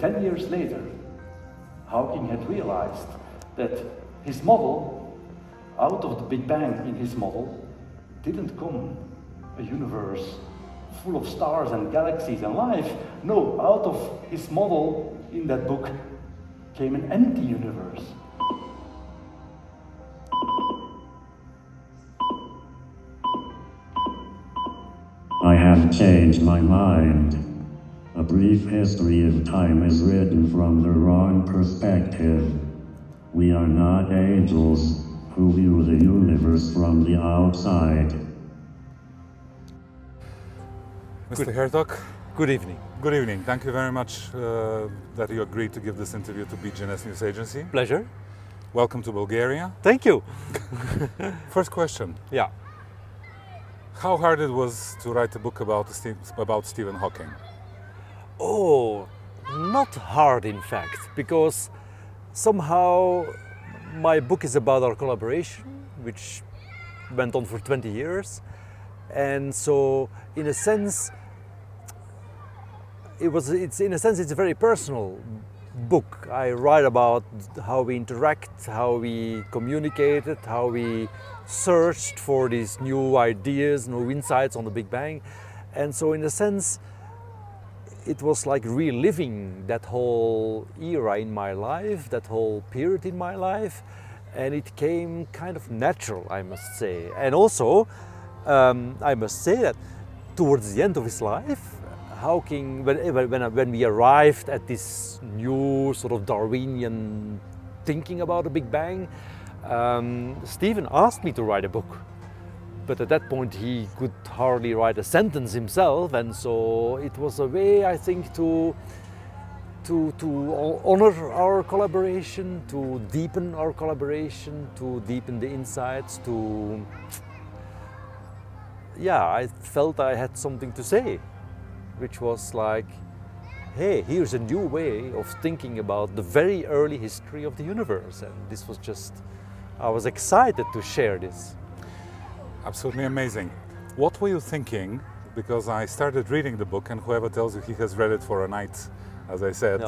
10 years later, Hawking had realized that his model, out of the Big Bang in his model, didn't come a universe full of stars and galaxies and life. No, out of his model in that book came an empty universe. I have changed my mind. A brief history of time is written from the wrong perspective. We are not angels who view the universe from the outside. Mr. Hертog, Good evening. good evening. Thank you very much that you agreed to give this interview to БГНЕС News Agency. Pleasure. Welcome to Bulgaria. Thank you. First question. Yeah. How hard it was to write a book about Stivъn Hokking? Oh, not hard in fact, because somehow my book is about our collaboration, which went on for 20 years. And so in a sense, it's a very personal book. I write about how we interact, how we communicated, how we searched for these new ideas, new insights on the Big Bang. And so in a sense, it was like reliving that whole era in my life, that whole period in my life. And it came kind of natural, I must say. And also, I must say that towards the end of his life, Hawking, when we arrived at this new sort of Darwinian thinking about the Big Bang, Stephen asked me to write a book. But at that point he could hardly write a sentence himself, and so it was a way, I think, to honor our collaboration, to deepen our collaboration, to deepen the insights, I felt I had something to say, which was like, hey, here's a new way of thinking about the very early history of the universe. And this was just, I was excited to share this. Absolutely amazing. What were you thinking? Because I started reading the book, and whoever tells you he has read it for a night, as I said,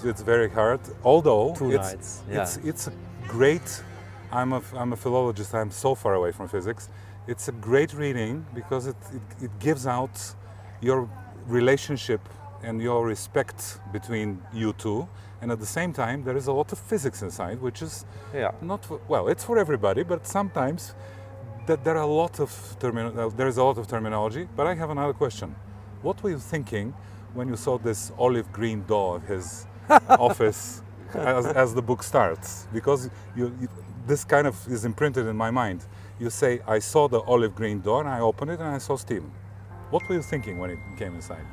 it's very hard. Although Two nights. Yeah. It's a great. I'm a philologist. I'm so far away from physics. It's a great reading because it gives out your relationship and your respect between you two, and at the same time there is a lot of physics inside, which is not well. It's for everybody, but sometimes there is a lot of terminology. But I have another question. What were you thinking when you saw this olive green door of his office as the book starts? Because this kind of is imprinted in my mind. You say, I saw the olive green door and I opened it and I saw Stephen. What were you thinking when it came inside?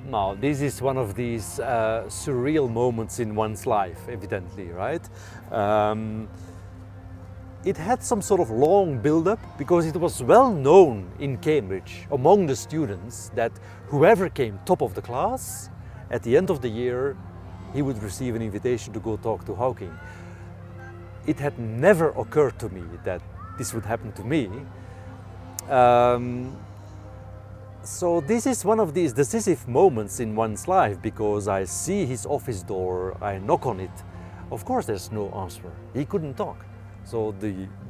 Now, this is one of these surreal moments in one's life, evidently, right? It had some sort of long build-up because it was well known in Cambridge among the students that whoever came top of the class, at the end of the year, he would receive an invitation to go talk to Hawking. It had never occurred to me that this would happen to me. So this is one of these decisive moments in one's life, because I see his office door, I knock on it. Of course there's no answer. He couldn't talk. So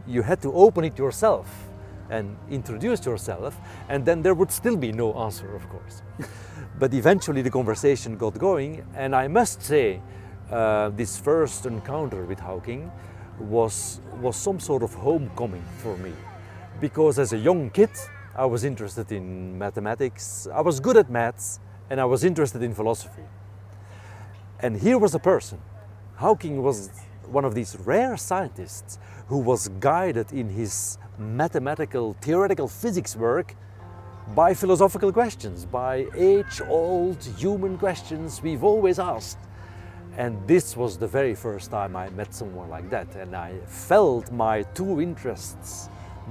you had to open it yourself and introduce yourself, and then there would still be no answer, of course. But eventually the conversation got going, and I must say this first encounter with Hawking was some sort of homecoming for me. Because as a young kid, I was interested in mathematics, I was good at maths, and I was interested in philosophy. And here was a person. Hawking was one of these rare scientists who was guided in his mathematical, theoretical physics work by philosophical questions, by age-old human questions we've always asked. And this was the very first time I met someone like that, and I felt my two interests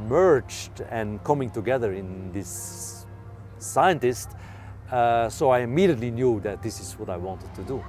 merged and coming together in this scientist. So I immediately knew that this is what I wanted to do.